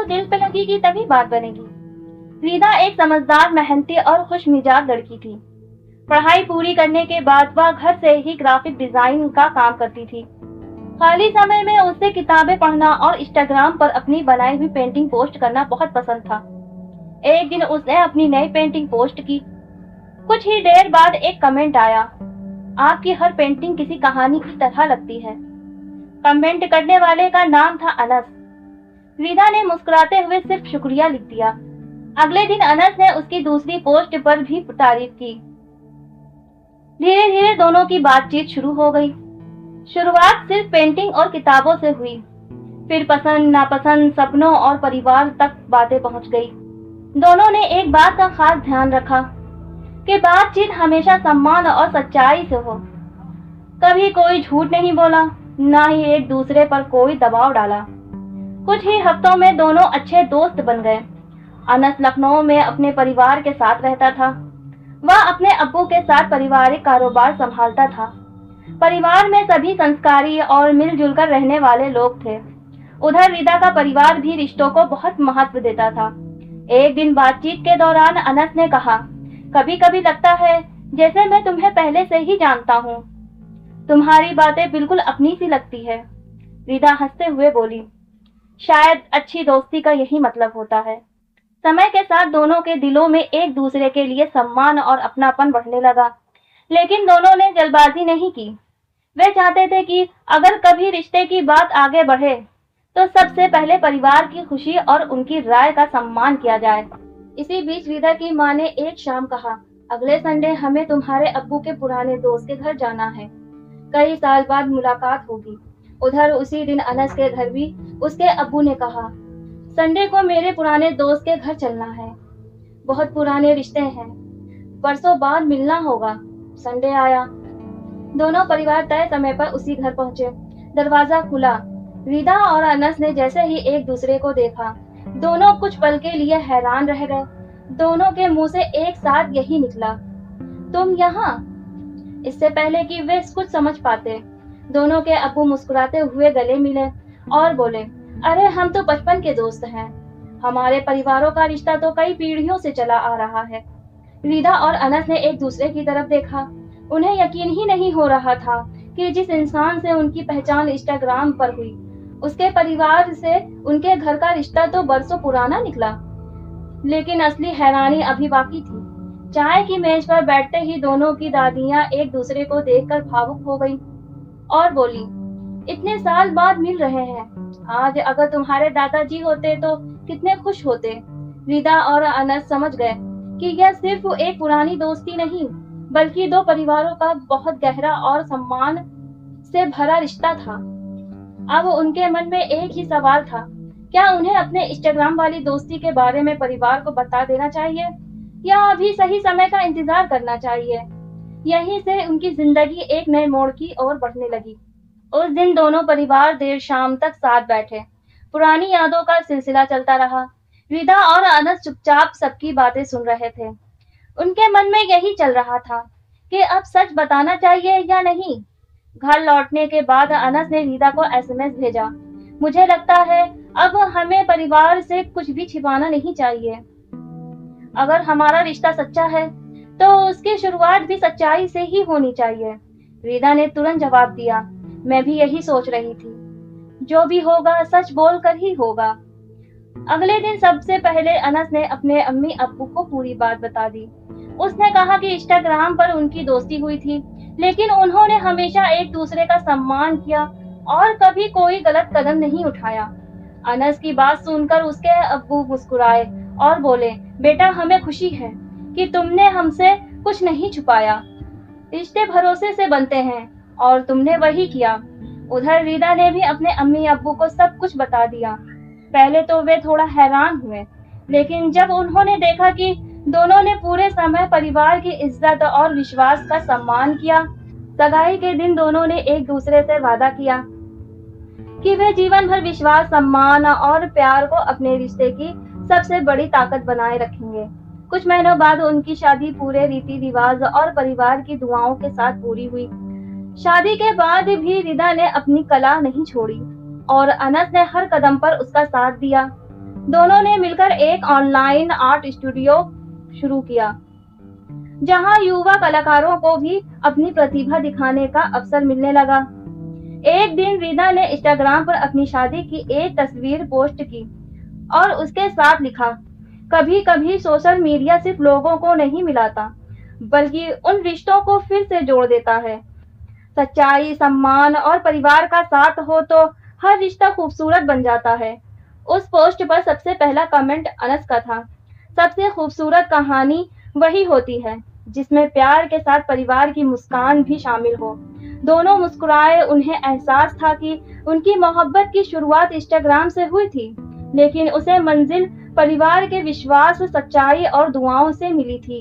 दिल पे लगेगी तभी बात बनेगी। रिदा एक समझदार, मेहनती और खुश मिजाज लड़की थी। पढ़ाई पूरी करने के बाद वह घर से ही ग्राफिक डिजाइन का काम करती थी। खाली समय में उसे किताबें पढ़ना और इंस्टाग्राम पर अपनी बनाई हुई पेंटिंग पोस्ट करना बहुत पसंद था। एक दिन उसने अपनी नई पेंटिंग पोस्ट की। कुछ ही देर बाद एक कमेंट आया, आपकी हर पेंटिंग किसी कहानी की तरह लगती है। कमेंट करने वाले का नाम था अनस। रिदा ने मुस्कुराते हुए सिर्फ शुक्रिया लिख दिया। अगले दिन अनस ने उसकी दूसरी पोस्ट पर भी तारीफ की। धीरे धीरे दोनों की बातचीत शुरू हो गई। शुरुआत सिर्फ पेंटिंग और किताबों से हुई, फिर पसंद नापसंद, सपनों और परिवार तक बातें पहुंच गई। दोनों ने एक बात का खास ध्यान रखा कि बातचीत हमेशा सम्मान और सच्चाई से हो। कभी कोई झूठ नहीं बोला, ना ही एक दूसरे पर कोई दबाव डाला। कुछ ही हफ्तों में दोनों अच्छे दोस्त बन गए। अनस लखनऊ में अपने परिवार के साथ रहता था। वह अपने अब्बू के साथ पारिवारिक कारोबार संभालता था। परिवार में सभी संस्कारी और मिलजुल कर रहने वाले लोग थे। उधर रिदा का परिवार भी रिश्तों को बहुत महत्व देता था। एक दिन बातचीत के दौरान अनस ने कहा, कभी कभी लगता है जैसे मैं तुम्हें पहले से ही जानता हूँ। तुम्हारी बातें बिल्कुल अपनी सी लगती है। रिदा हंसते हुए बोली, शायद अच्छी दोस्ती का यही मतलब होता है। समय के साथ दोनों के दिलों में एक दूसरे के लिए सम्मान और अपनापन बढ़ने लगा, लेकिन दोनों ने जल्दबाजी नहीं की। वे चाहते थे कि अगर कभी रिश्ते की बात आगे बढ़े तो सबसे पहले परिवार की खुशी और उनकी राय का सम्मान किया जाए। इसी बीच रिदा की माँ ने एक शाम कहा, अगले संडे हमें तुम्हारे अब्बू के पुराने दोस्त के घर जाना है। कई साल बाद मुलाकात होगी। उधर उसी दिन अनस के घर भी उसके अब्बू ने कहा, संडे को मेरे पुराने दोस्त के घर चलना है। बहुत पुराने रिश्ते हैं, बरसों बाद मिलना होगा। संडे आया। दोनों परिवार तय समय पर उसी घर पहुंचे। दरवाजा खुला। रिदा और अनस ने जैसे ही एक दूसरे को देखा, दोनों कुछ पल के लिए हैरान रह गए। दोनों के मुंह से एक साथ यही निकला, तुम यहाँ? इससे पहले कि वे कुछ समझ पाते, दोनों के अब्बू मुस्कुराते हुए गले मिले और बोले, अरे हम तो बचपन के दोस्त हैं। हमारे परिवारों का रिश्ता तो कई पीढ़ियों से चला आ रहा है। रिदा और अनस ने एक दूसरे की तरफ देखा। उन्हें यकीन ही नहीं हो रहा था कि जिस इंसान से उनकी पहचान इंस्टाग्राम पर हुई, उसके परिवार से उनके घर का रिश्ता तो बरसों पुराना निकला। लेकिन असली हैरानी अभी बाकी थी। चाय की मेज पर बैठते ही दोनों की दादियां एक दूसरे को देखकर भावुक हो गईं और बोली, इतने साल बाद मिल रहे हैं। आज अगर तुम्हारे दादाजी होते तो कितने खुश होते। रिदा और अनस समझ गए कि यह सिर्फ एक पुरानी दोस्ती नहीं, बल्कि दो परिवारों का बहुत गहरा और सम्मान से भरा रिश्ता था। अब उनके मन में एक ही सवाल था, क्या उन्हें अपने इंस्टाग्राम वाली दोस्ती के बारे में परिवार को बता देना चाहिए या अभी सही समय का इंतजार करना चाहिए। यहीं से उनकी जिंदगी एक नए मोड़ की ओर बढ़ने लगी। उस दिन दोनों परिवार देर शाम तक साथ बैठे। पुरानी यादों का सिलसिला चलता रहा। रिदा और अनस चुपचाप सबकी बातें सुन रहे थे। उनके मन में यही चल रहा था कि अब सच बताना चाहिए या नहीं। घर लौटने के बाद अनस ने रिदा को एसएमएस भेजा, मुझे लगता है अब हमें परिवार से कुछ भी छिपाना नहीं चाहिए। अगर हमारा रिश्ता सच्चा है तो उसकी शुरुआत भी सच्चाई से ही होनी चाहिए। रिदा ने तुरंत जवाब दिया, मैं भी यही सोच रही थी। जो भी होगा सच बोलकर ही होगा। अगले दिन सबसे पहले अनस ने अपने अम्मी अब्बू को पूरी बात बता दी। उसने कहा कि इंस्टाग्राम पर उनकी दोस्ती हुई थी, लेकिन उन्होंने हमेशा एक दूसरे का सम्मान किया और कभी कोई गलत कदम नहीं उठाया। अनस की बात सुनकर उसके अब्बू मुस्कुराए और बोले, बेटा हमें खुशी है कि तुमने हमसे कुछ नहीं छुपाया। रिश्ते भरोसे से बनते हैं और तुमने वही किया। उधर रिदा ने भी अपने अम्मी अब्बू को सब कुछ बता दिया। पहले तो वे थोड़ा हैरान हुए, लेकिन जब उन्होंने देखा कि दोनों ने पूरे समय परिवार की इज्जत और विश्वास का सम्मान किया, सगाई के दिन दोनों ने एक दूसरे से वादा किया कि वे जीवन भर विश्वास, सम्मान और प्यार को अपने रिश्ते की सबसे बड़ी ताकत बनाए रखेंगे। कुछ महीनों बाद उनकी शादी पूरे रीति रिवाज और परिवार की दुआओं के साथ पूरी हुई। शादी के बाद भी रिदा ने अपनी कला नहीं छोड़ी और अनस ने हर कदम पर उसका साथ दिया। दोनों ने मिलकर एक ऑनलाइन आर्ट स्टूडियो शुरू किया, जहां युवा कलाकारों को भी अपनी प्रतिभा दिखाने का अवसर मिलने लगा। एक दिन रिदा ने इंस्टाग्राम पर अपनी शादी की एक तस्वीर पोस्ट की और उसके साथ लिखा, कभी कभी सोशल मीडिया सिर्फ लोगों को नहीं मिलाता, बल्कि उन रिश्तों को फिर से जोड़ देता है। सच्चाई, सम्मान और परिवार का साथ हो तो हर रिश्ता खूबसूरत बन जाता है। उस पोस्ट पर सबसे पहला कमेंट अनस का था। सबसे खूबसूरत कहानी वही होती है जिसमें प्यार के साथ परिवार की मुस्कान भी शामिल हो। दोनों मुस्कुराए। उन्हें एहसास था कि उनकी मोहब्बत की शुरुआत इंस्टाग्राम से हुई थी, लेकिन उसे मंजिल परिवार के विश्वास, सच्चाई और दुआओं से मिली थी।